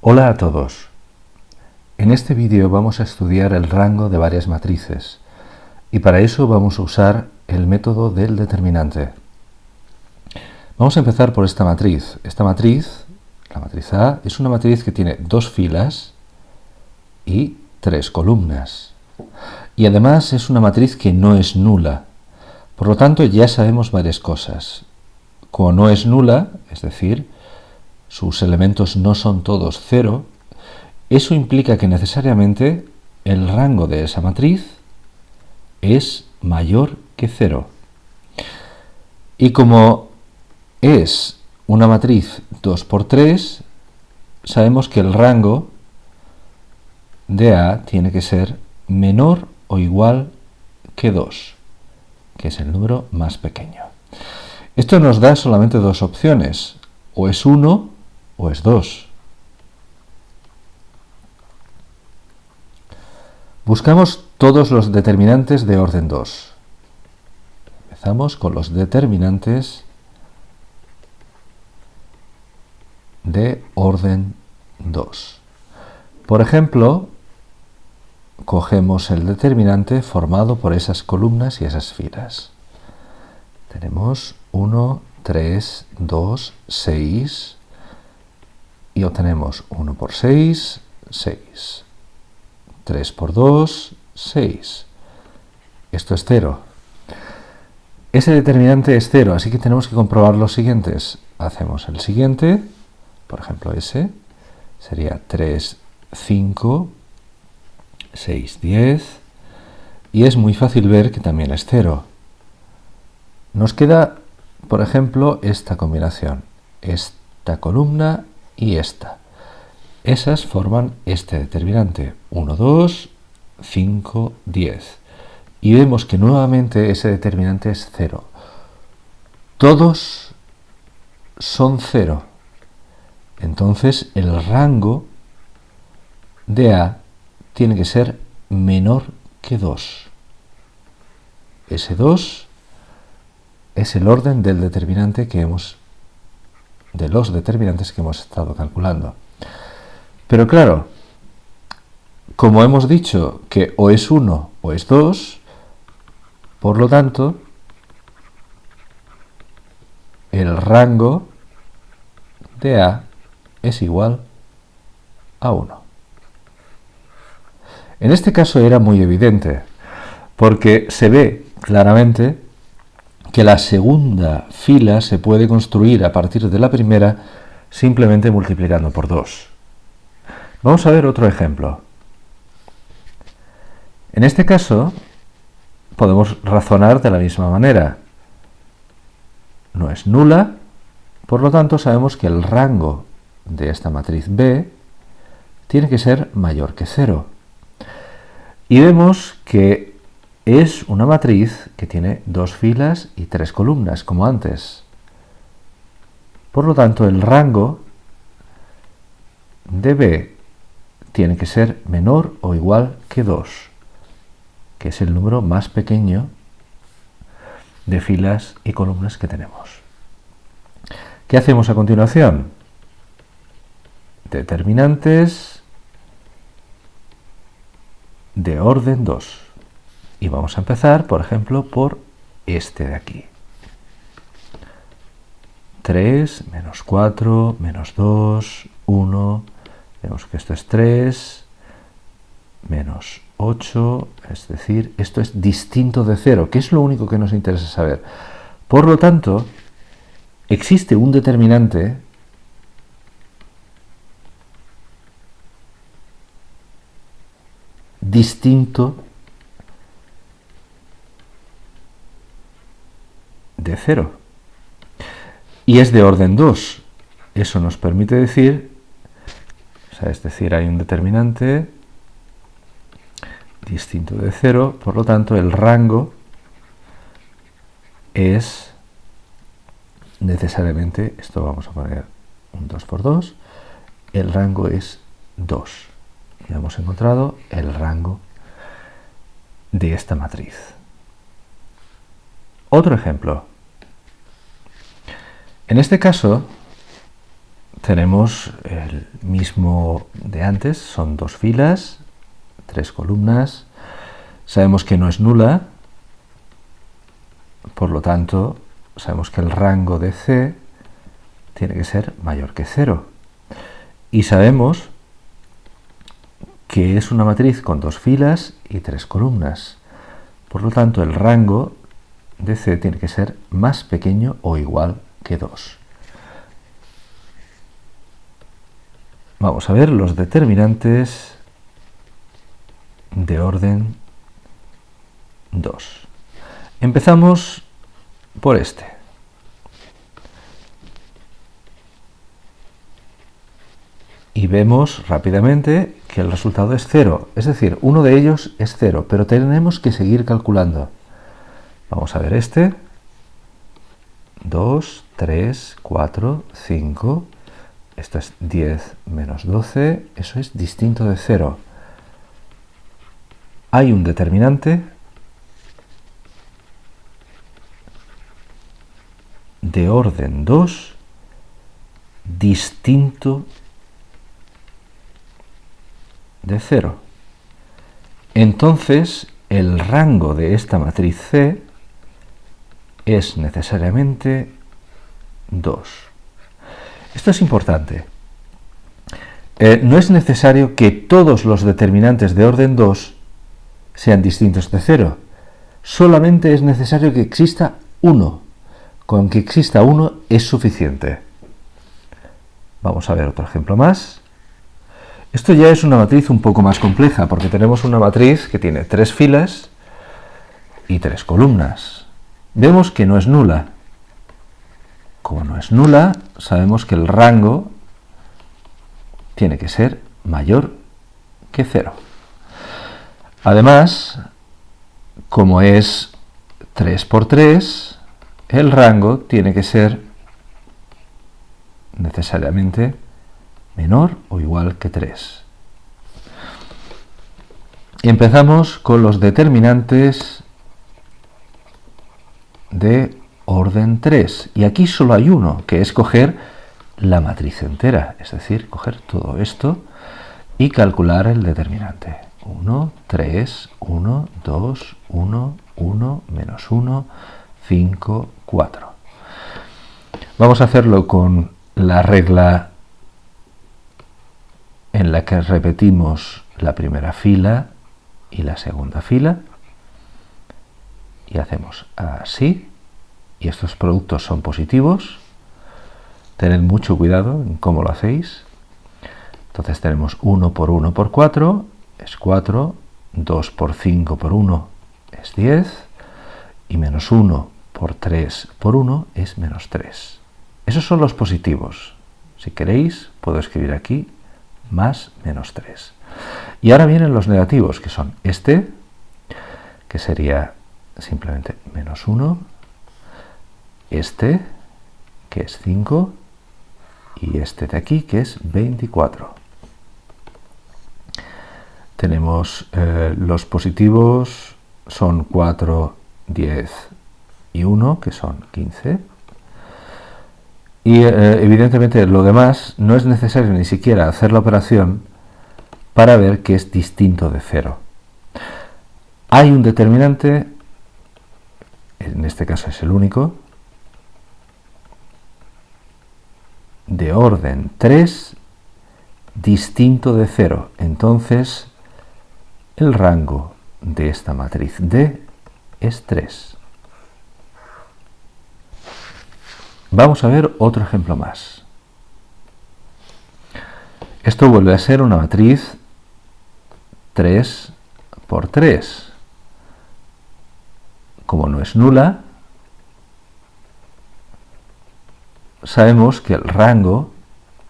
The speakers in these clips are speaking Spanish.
Hola a todos. En este vídeo vamos a estudiar el rango de varias matrices y para eso vamos a usar el método del determinante. Vamos a empezar por esta matriz. Esta matriz, la matriz A, es una matriz que tiene dos filas y tres columnas. Y además es una matriz que no es nula. Por lo tanto, ya sabemos varias cosas. Como no es nula, es decir, sus elementos no son todos cero, eso implica que necesariamente el rango de esa matriz es mayor que cero. Y como es una matriz 2 por 3, sabemos que el rango de A tiene que ser menor o igual que 2, que es el número más pequeño. Esto nos da solamente dos opciones, o es 1 o es 2. Buscamos todos los determinantes de orden 2. Empezamos con los determinantes de orden 2. Por ejemplo, cogemos el determinante formado por esas columnas y esas filas. Tenemos 1, 3, 2, 6 y obtenemos 1 por 6, 6. 3 por 2, 6. Esto es 0. Ese determinante es 0, así que tenemos que comprobar los siguientes. Hacemos el siguiente, por ejemplo ese, sería 3, 5, 6, 10, y es muy fácil ver que también es 0. Nos queda, por ejemplo, esta combinación, esta columna y esta. Esas forman este determinante, 1, 2, 5, 10. Y vemos que nuevamente ese determinante es 0. Todos son 0. Entonces el rango de A tiene que ser menor que 2. Ese 2 es el orden del determinante de los determinantes que hemos estado calculando. Pero claro, como hemos dicho que o es 1 o es 2, por lo tanto, el rango de A es igual a 1. En este caso era muy evidente, porque se ve claramente que la segunda fila se puede construir a partir de la primera simplemente multiplicando por 2. Vamos a ver otro ejemplo. En este caso, podemos razonar de la misma manera. No es nula, por lo tanto sabemos que el rango de esta matriz B tiene que ser mayor que 0. Y vemos que es una matriz que tiene dos filas y tres columnas, como antes. Por lo tanto, el rango de B tiene que ser menor o igual que 2, que es el número más pequeño de filas y columnas que tenemos. ¿Qué hacemos a continuación? Determinantes de orden 2. Y vamos a empezar, por ejemplo, por este de aquí. 3, menos 4, menos 2, 1. Vemos que esto es 3, menos 8, es decir, esto es distinto de 0, que es lo único que nos interesa saber. Por lo tanto, existe un determinante distinto de 0. Y es de orden 2. Eso nos permite decir, es decir, hay un determinante distinto de 0, por lo tanto el rango es necesariamente, esto vamos a poner un 2 por 2, el rango es 2. Ya hemos encontrado el rango de esta matriz. Otro ejemplo. En este caso, tenemos el mismo de antes, son 2 filas, 3 columnas. Sabemos que no es nula, por lo tanto, sabemos que el rango de C tiene que ser mayor que 0. Y sabemos que es una matriz con 2 filas y 3 columnas. Por lo tanto, el rango de C tiene que ser más pequeño o igual que 2. Vamos a ver los determinantes de orden 2. Empezamos por este. Y vemos rápidamente que el resultado es 0. Es decir, uno de ellos es 0, pero tenemos que seguir calculando. Vamos a ver este. 2, 3, 4, 5. Esto es 10 menos 12. Eso es distinto de 0. Hay un determinante de orden 2 distinto de 0. Entonces, el rango de esta matriz C es necesariamente 2. Esto es importante. No es necesario que todos los determinantes de orden 2 sean distintos de 0. Solamente es necesario que exista uno. Con que exista uno es suficiente. Vamos a ver otro ejemplo más. Esto ya es una matriz un poco más compleja, porque tenemos una matriz que tiene 3 filas y 3 columnas. Vemos que no es nula. Como no es nula, sabemos que el rango tiene que ser mayor que 0. Además, como es 3 por 3, el rango tiene que ser necesariamente menor o igual que 3. Empezamos con los determinantes de orden 3. Y aquí solo hay uno, que es coger la matriz entera. Es decir, coger todo esto y calcular el determinante. 1, 3, 1, 2, 1, 1, menos 1, 5, 4. Vamos a hacerlo con la regla en la que repetimos la primera fila y la segunda fila. Y hacemos así. Y estos productos son positivos. Tened mucho cuidado en cómo lo hacéis. Entonces tenemos 1 por 1 por 4 es 4. 2 por 5 por 1 es 10. Y menos 1 por 3 por 1 es menos 3. Esos son los positivos. Si queréis, puedo escribir aquí más menos 3. Y ahora vienen los negativos, que son este, que sería simplemente menos 1, este, que es 5, y este de aquí, que es 24. Tenemos los positivos, son 4, 10 y 1, que son 15. Y evidentemente lo demás no es necesario ni siquiera hacer la operación para ver que es distinto de 0. Hay un determinante, en este caso es el único, de orden 3 distinto de 0. Entonces, el rango de esta matriz D es 3. Vamos a ver otro ejemplo más. Esto vuelve a ser una matriz 3 por 3. Como no es nula, sabemos que el rango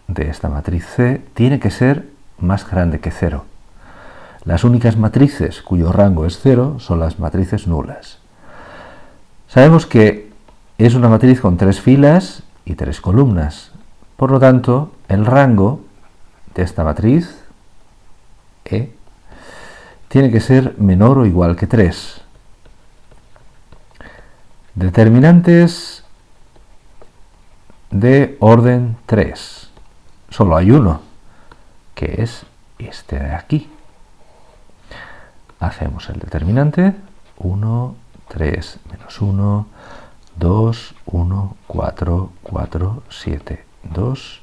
de esta matriz C tiene que ser más grande que 0. Las únicas matrices cuyo rango es 0 son las matrices nulas. Sabemos que es una matriz con 3 filas y 3 columnas. Por lo tanto, el rango de esta matriz, E, tiene que ser menor o igual que 3. Determinantes de orden 3. solo hay uno, que es este de aquí. Hacemos el determinante, 1, 3, menos 1, 2, 1, 4, 4, 7, 2.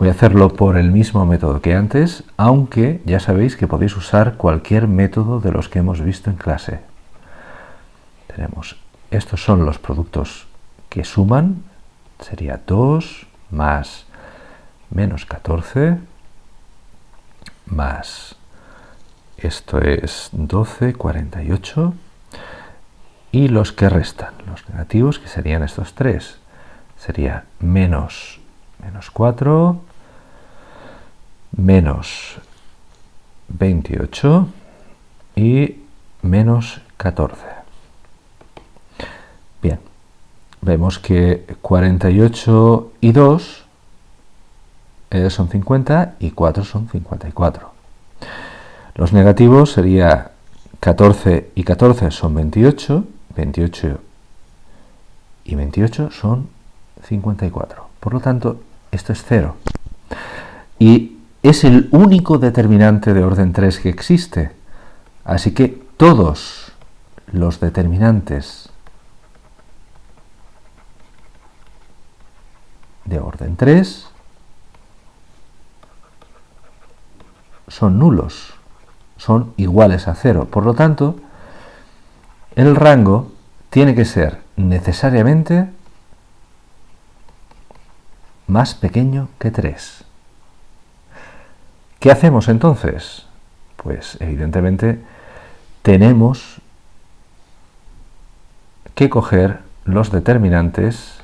Voy a hacerlo por el mismo método que antes, aunque ya sabéis que podéis usar cualquier método de los que hemos visto en clase. Estos son los productos que suman, sería 2 más menos 14 más, esto es 12, 48, y los que restan, los negativos, que serían estos tres, sería menos 4, menos 28 y menos 14. Bien, vemos que 48 y 2 son 50 y 4 son 54. Los negativos sería 14 y 14 son 28, 28 y 28 son 54. Por lo tanto, esto es 0. Y es el único determinante de orden 3 que existe. Así que todos los determinantes de orden 3 son nulos, son iguales a 0. Por lo tanto, el rango tiene que ser necesariamente más pequeño que 3. ¿Qué hacemos entonces? Pues evidentemente tenemos que coger los determinantes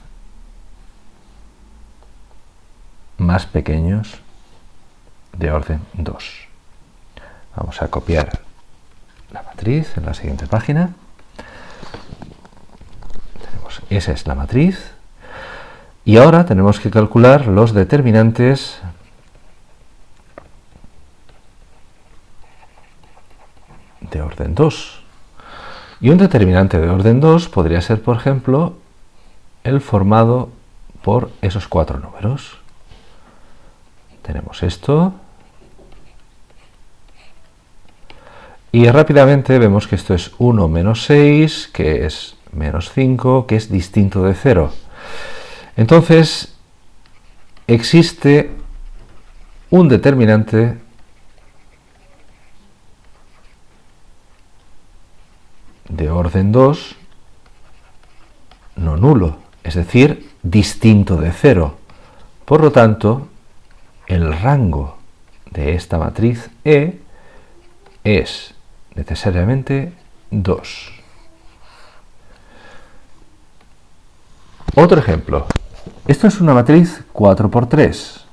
más pequeños de orden 2. Vamos a copiar la matriz en la siguiente página. Esa es la matriz. Y ahora tenemos que calcular los determinantes de orden 2. Y un determinante de orden 2 podría ser, por ejemplo, el formado por esos 4 números. Tenemos esto. Y rápidamente vemos que esto es 1 menos 6, que es menos 5, que es distinto de 0. Entonces, existe un determinante de orden 2 no nulo, es decir, distinto de 0. Por lo tanto, el rango de esta matriz E es necesariamente 2. Otro ejemplo. Esto es una matriz 4 por 3.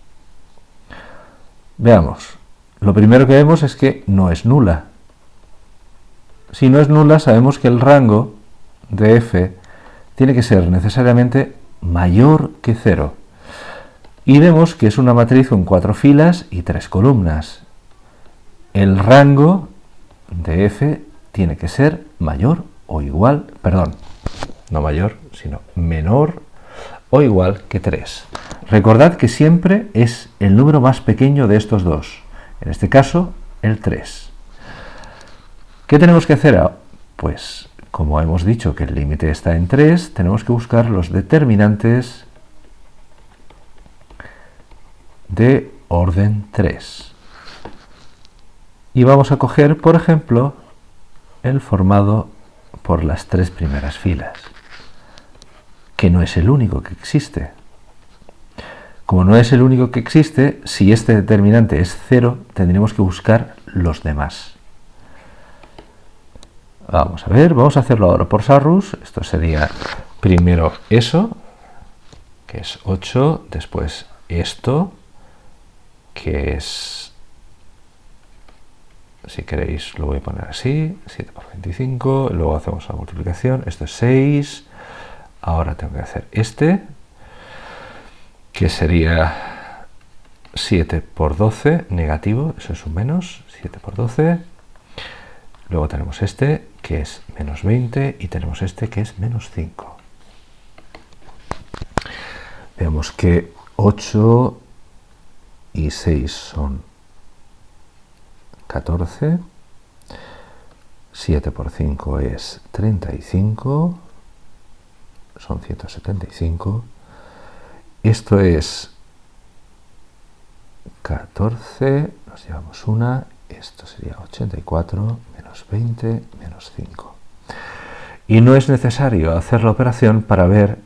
Veamos. Lo primero que vemos es que no es nula. Si no es nula, sabemos que el rango de f tiene que ser necesariamente mayor que 0. Y vemos que es una matriz con 4 filas y 3 columnas. El rango de f tiene que ser mayor o igual, perdón, no mayor, sino menor o igual que 3. Recordad que siempre es el número más pequeño de estos dos. En este caso, el 3. ¿Qué tenemos que hacer? Pues, como hemos dicho que el límite está en 3, tenemos que buscar los determinantes de orden 3. Y vamos a coger, por ejemplo, el formado por las 3 primeras filas, que no es el único que existe. Como no es el único que existe, si este determinante es 0, tendremos que buscar los demás. Vamos a ver, vamos a hacerlo ahora por Sarrus. Esto sería primero eso, que es 8, después esto, que es, si queréis lo voy a poner así, 7 por 25, luego hacemos la multiplicación, esto es 6, ahora tengo que hacer este, que sería 7 por 12, negativo, eso es un menos, 7 por 12, luego tenemos este, que es menos 20, y tenemos este, que es menos 5. Vemos que 8 y 6 son 14. 7 por 5 es 35. Son 175. Esto es 14. Nos llevamos una. Esto sería 84 menos 20 menos 5. Y no es necesario hacer la operación para ver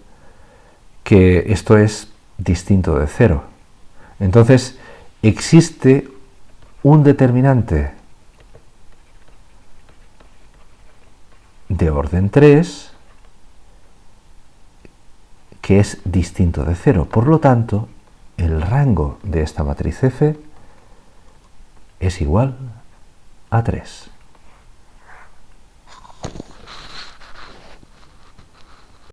que esto es distinto de 0. Entonces, existe un determinante de orden 3 que es distinto de 0. Por lo tanto, el rango de esta matriz F es igual a 3.